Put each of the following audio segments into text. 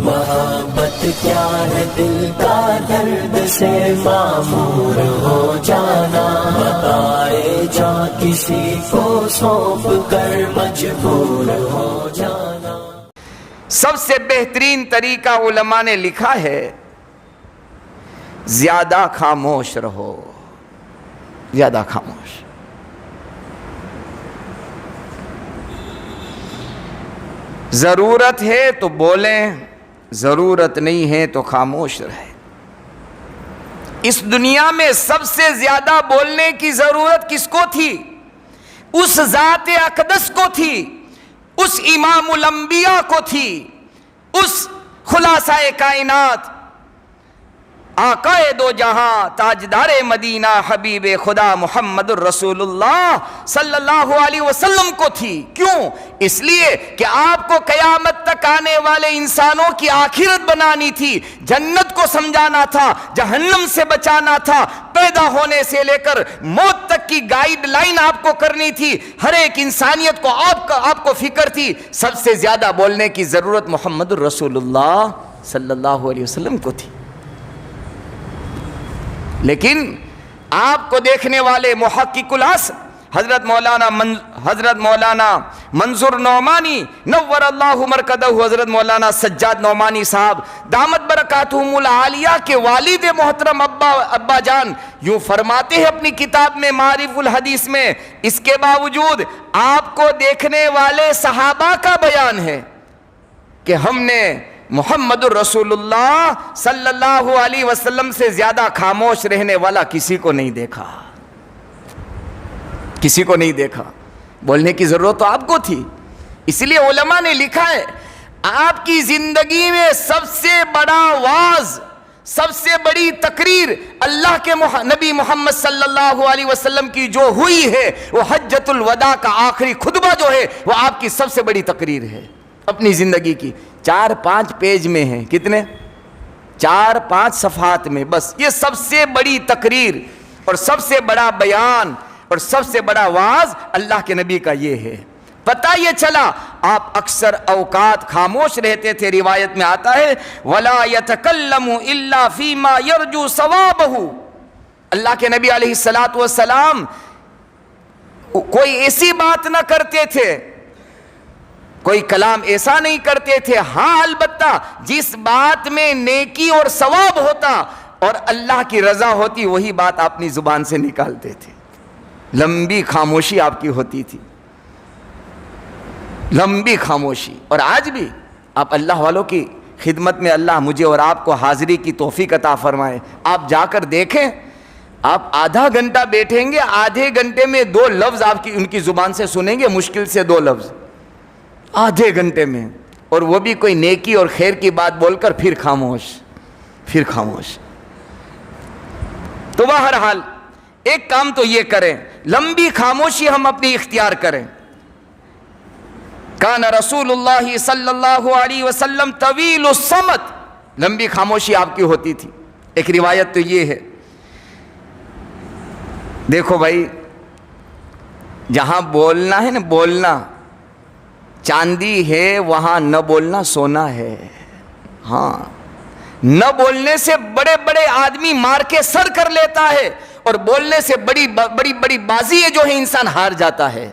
محبت کیا ہے دل کا درد سے معمور ہو جانا، بتائے جا کسی کو سونپ کر مجبور ہو جانا۔ سب سے بہترین طریقہ علماء نے لکھا ہے، زیادہ خاموش رہو، زیادہ خاموش۔ ضرورت ہے تو بولیں، ذرورت نہیں ہے تو خاموش رہے۔ اس دنیا میں سب سے زیادہ بولنے کی ضرورت کس کو تھی؟ اس ذات اقدس کو تھی، اس امام الانبیاء کو تھی، اس خلاصہ کائنات، آقا دو جہاں، تاجدار مدینہ، حبیب خدا محمد الرسول اللہ صلی اللہ علیہ وسلم کو تھی۔ کیوں؟ اس لیے کہ آپ کو قیامت تک آنے والے انسانوں کی آخرت بنانی تھی، جنت کو سمجھانا تھا، جہنم سے بچانا تھا، پیدا ہونے سے لے کر موت تک کی گائیڈ لائن آپ کو کرنی تھی، ہر ایک انسانیت کو آپ کو فکر تھی۔ سب سے زیادہ بولنے کی ضرورت محمد الرسول اللہ صلی اللہ علیہ وسلم کو تھی۔ لیکن آپ کو دیکھنے والے محقق الاصل حضرت مولانا منظور نعمانی نور اللہ مرکزہ، حضرت مولانا سجاد نعمانی صاحب دامت برکاتہم العالیہ کے والد محترم ابا جان یوں فرماتے ہیں اپنی کتاب میں معارف الحدیث میں، اس کے باوجود آپ کو دیکھنے والے صحابہ کا بیان ہے کہ ہم نے محمد الرسول اللہ صلی اللہ علیہ وسلم سے زیادہ خاموش رہنے والا کسی کو نہیں دیکھا، کسی کو نہیں دیکھا۔ بولنے کی ضرورت تو آپ کو تھی، اس لیے علماء نے لکھا ہے آپ کی زندگی میں سب سے بڑا واعظ، سب سے بڑی تقریر اللہ کے نبی محمد صلی اللہ علیہ وسلم کی جو ہوئی ہے، وہ حجۃ الوداع کا آخری خطبہ جو ہے وہ آپ کی سب سے بڑی تقریر ہے اپنی زندگی کی۔ 4-5 پیج میں ہیں، کتنے؟ 4-5 صفحات میں، بس یہ سب سے بڑی تقریر اور سب سے بڑا بیان اور سب سے بڑا واعظ اللہ کے نبی کا یہ ہے۔ پتہ یہ چلا آپ اکثر اوقات خاموش رہتے تھے، روایت میں آتا ہے وَلَا يَتَكَلَّمُ إِلَّا فِي مَا يَرْجُو ثَوَابَهُ۔ اللہ کے نبی علیہ السلام کوئی ایسی بات نہ کرتے تھے، کوئی کلام ایسا نہیں کرتے تھے، ہاں البتہ جس بات میں نیکی اور ثواب ہوتا اور اللہ کی رضا ہوتی وہی بات اپنی زبان سے نکالتے تھے۔ لمبی خاموشی آپ کی ہوتی تھی، لمبی خاموشی۔ اور آج بھی آپ اللہ والوں کی خدمت میں اللہ مجھے اور آپ کو حاضری کی توفیق عطا فرمائے۔ آپ جا کر دیکھیں، آپ آدھا گھنٹہ بیٹھیں گے، آدھے گھنٹے میں 2 لفظ آپ کی ان کی زبان سے سنیں گے، مشکل سے 2 لفظ آدھے گھنٹے میں، اور وہ بھی کوئی نیکی اور خیر کی بات بول کر پھر خاموش، پھر خاموش۔ تو بہرحال ایک کام تو یہ کریں، لمبی خاموشی ہم اپنی اختیار کریں۔ کان رسول اللہ صلی اللہ علیہ وسلم طویل الصمت، لمبی خاموشی آپ کی ہوتی تھی۔ ایک روایت تو یہ ہے، دیکھو بھائی جہاں بولنا ہے نا، بولنا چاندی ہے وہاں نہ بولنا سونا ہے۔ ہاں، نہ بولنے سے بڑے بڑے آدمی مار کے سر کر لیتا ہے، اور بولنے سے بڑی بڑی بازی جو ہے انسان ہار جاتا ہے۔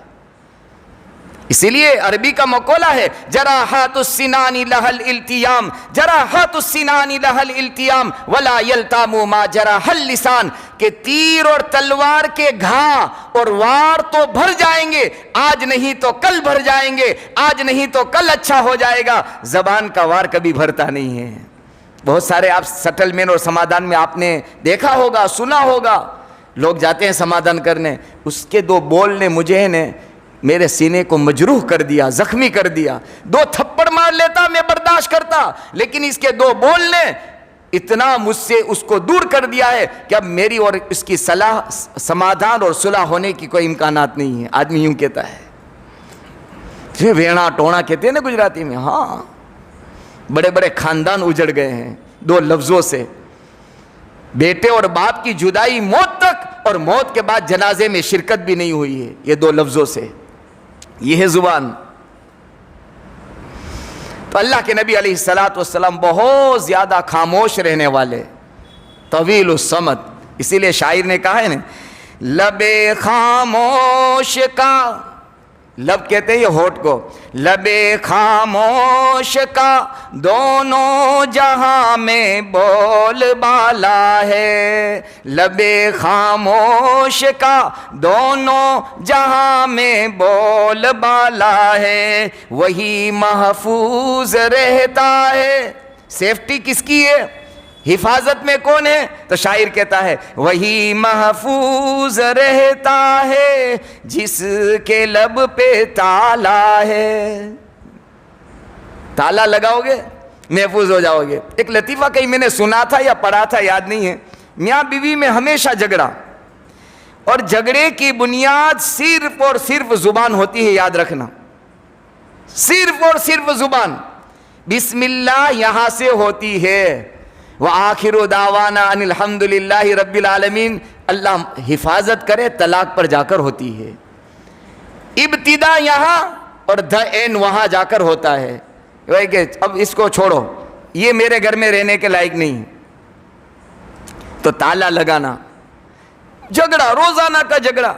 اسی لیے عربی کا مقولہ ہے جراحات السنان لها الالتیام، جراحات السنان لها الالتیام ولا یلتام ما جراح اللسان، کہ تیر اور تلوار کے گھاؤ اور وار تو بھر جائیں گے، آج نہیں تو کل بھر جائیں گے، آج نہیں تو کل اچھا ہو جائے گا، زبان کا وار کبھی بھرتا نہیں ہے۔ بہت سارے آپ سیٹلمنٹ اور سمادھان میں آپ نے دیکھا ہوگا، سنا ہوگا، لوگ جاتے ہیں سمادھان کرنے، اس کے 2 بول نے مجھے میرے سینے کو مجروح کر دیا، زخمی کر دیا، 2 تھپڑ مار لیتا میں برداشت کرتا، لیکن اس کے 2 بول نے اتنا مجھ سے اس کو دور کر دیا ہے کہ اب میری اور اس کی صلاح، سمادھان اور صلح ہونے کی کوئی امکانات نہیں ہے۔ آدمی یوں کہتا ہے، ویڑا ٹونا کہتے ہیں نا گجراتی میں۔ ہاں، بڑے بڑے خاندان اجڑ گئے ہیں 2 لفظوں سے، بیٹے اور باپ کی جدائی موت تک، اور موت کے بعد جنازے میں شرکت بھی نہیں ہوئی ہے، یہ 2 لفظوں سے۔ یہ ہے زبان۔ تو اللہ کے نبی علیہ الصلوۃ والسلام بہت زیادہ خاموش رہنے والے، طویل الصمت. اسی لیے شاعر نے کہا ہے نا، لب خاموش کا، لب کہتے ہیں یہ ہونٹ کو، لب خاموش کا دونوں جہاں میں بول بالا ہے، لب خاموش کا دونوں جہاں میں بول بالا ہے، وہی محفوظ رہتا ہے. سیفٹی کس کی ہے؟ حفاظت میں کون ہے؟ تو شاعر کہتا ہے وہی محفوظ رہتا ہے جس کے لب پہ تالا ہے. تالا لگاؤ گے محفوظ ہو جاؤ گے. ایک لطیفہ کہیں میں نے سنا تھا یا پڑھا تھا یاد نہیں ہے، میاں بیوی میں ہمیشہ جھگڑا، اور جھگڑے کی بنیاد صرف اور صرف زبان ہوتی ہے. یاد رکھنا، صرف اور صرف زبان. بسم اللہ یہاں سے ہوتی ہے، وآخر دعوانا ان الحمد للہ رب العالمین، اللہ حفاظت کرے، طلاق پر جا کر ہوتی ہے. ابتدا یہاں اور دا این وہاں جا کر ہوتا ہے. کہ اب اس کو چھوڑو، یہ میرے گھر میں رہنے کے لائق نہیں. تو تالا لگانا، جھگڑا، روزانہ کا جھگڑا.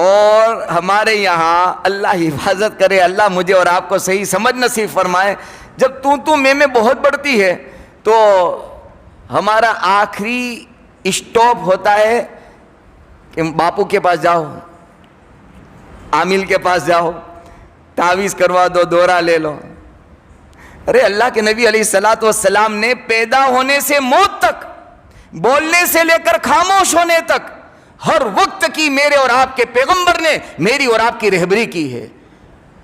اور ہمارے یہاں اللہ حفاظت کرے، اللہ مجھے اور آپ کو صحیح سمجھ نصیب فرمائے، جب تو میں بہت بڑھتی ہے تو ہمارا آخری اسٹاپ ہوتا ہے کہ باپو کے پاس جاؤ، عامل کے پاس جاؤ، تعویذ کروا دو، دورہ لے لو. ارے اللہ کے نبی علیہ الصلوۃ والسلام نے پیدا ہونے سے موت تک، بولنے سے لے کر خاموش ہونے تک، ہر وقت کی میرے اور آپ کے پیغمبر نے میری اور آپ کی رہبری کی ہے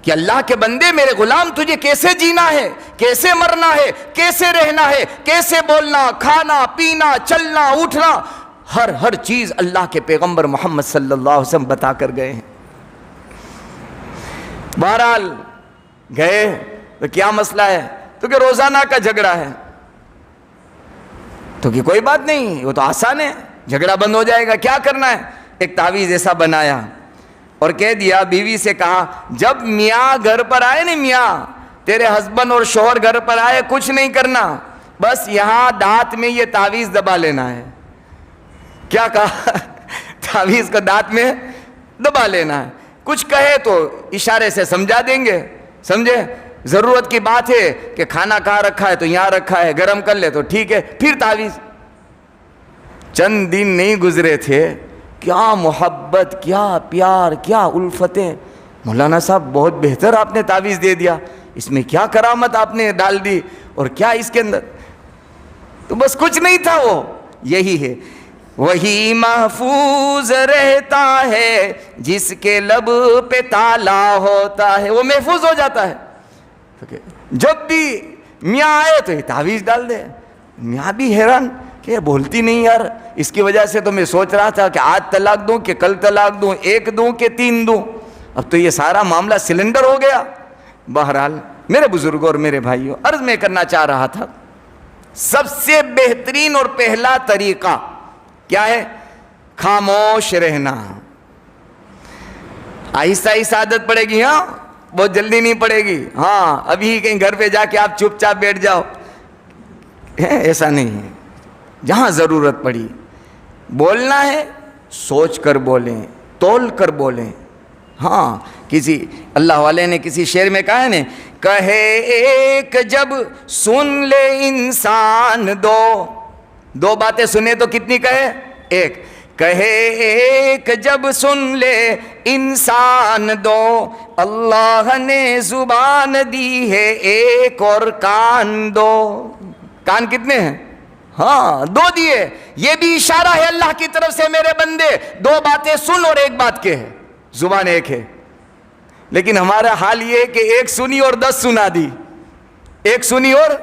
کہ اللہ کے بندے، میرے غلام، تجھے کیسے جینا ہے، کیسے مرنا ہے، کیسے رہنا ہے، کیسے بولنا، کھانا پینا، چلنا اٹھنا، ہر چیز اللہ کے پیغمبر محمد صلی اللہ علیہ وسلم بتا کر گئے ہیں. بہرحال گئے تو کیا مسئلہ ہے؟ تو کہ روزانہ کا جھگڑا ہے. تو کہ کوئی بات نہیں، وہ تو آسان ہے، جھگڑا بند ہو جائے گا، کیا کرنا ہے؟ ایک تعویذ ایسا بنایا اور کہہ دیا، بیوی سے کہا جب میاں گھر پر آئے نا، میاں تیرے ہسبینڈ اور شوہر گھر پر آئے، کچھ نہیں کرنا، بس یہاں دانت میں یہ تعویذ دبا لینا ہے. کیا کہا؟ تعویذ کو دانت میں دبا لینا ہے. کچھ کہے تو اشارے سے سمجھا دیں گے، سمجھے؟ ضرورت کی بات ہے کہ کھانا کہاں رکھا ہے تو یہاں رکھا ہے، گرم کر لے تو ٹھیک ہے، پھر تعویذ. چند دن نہیں گزرے تھے، کیا محبت، کیا پیار، کیا الفتیں. مولانا صاحب بہت بہتر آپ نے تعویذ دے دیا، اس میں کیا کرامت آپ نے ڈال دی، اور کیا اس کے اندر. تو بس کچھ نہیں تھا، وہ یہی ہے، وہی محفوظ رہتا ہے جس کے لب پہ تالا ہوتا ہے، وہ محفوظ ہو جاتا ہے. جب بھی میاں آئے تو یہ تعویذ ڈال دے. میاں بھی حیران کہ یہ بولتی نہیں یار، اس کی وجہ سے تو میں سوچ رہا تھا کہ آج طلاق دوں کہ کل طلاق دوں، 1 دوں کہ 3 دوں. اب تو یہ سارا معاملہ سلنڈر ہو گیا. بہرحال میرے بزرگوں اور میرے بھائیوں، عرض میں کرنا چاہ رہا تھا، سب سے بہترین اور پہلا طریقہ کیا ہے؟ خاموش رہنا. آہستہ آہستہ عادت پڑے گی، ہاں بہت جلدی نہیں پڑے گی. ہاں ابھی کہیں گھر پہ جا کے آپ چپ چاپ بیٹھ جاؤ، ایسا نہیں ہے. جہاں ضرورت پڑی بولنا ہے، سوچ کر بولیں، تول کر بولیں. ہاں کسی اللہ والے نے کسی شعر میں کہا ہے نا، کہے ایک جب سن لے انسان دو باتیں سنے تو کتنی کہے؟ ایک. کہے ایک جب سن لے انسان دو، اللہ نے زبان دی ہے ایک اور کان دو. کان کتنے ہیں؟ ہاں 2 دیے. یہ بھی اشارہ ہے اللہ کی طرف سے، میرے بندے 2 باتیں سن اور 1 بات کہے، زبان ایک ہے. لیکن ہمارا حال یہ ہے کہ 1 سنی اور 10 سنا دی، 1 سنی اور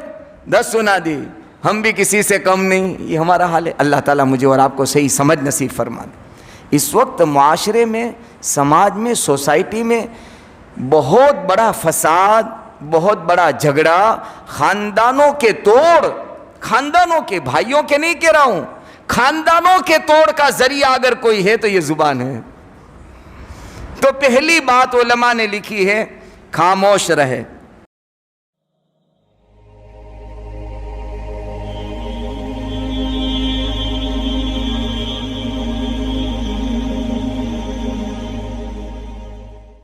10 سنا دی. ہم بھی کسی سے کم نہیں، یہ ہمارا حال ہے. اللہ تعالیٰ مجھے اور آپ کو صحیح سمجھ نصیب فرما دے. اس وقت معاشرے میں، سماج میں، سوسائٹی میں بہت بڑا فساد، بہت بڑا جھگڑا، خاندانوں کے توڑ، خاندانوں کے، بھائیوں کے نہیں کہہ رہا ہوں، خاندانوں کے توڑ کا ذریعہ اگر کوئی ہے تو یہ زبان ہے. تو پہلی بات علماء نے لکھی ہے، خاموش رہے.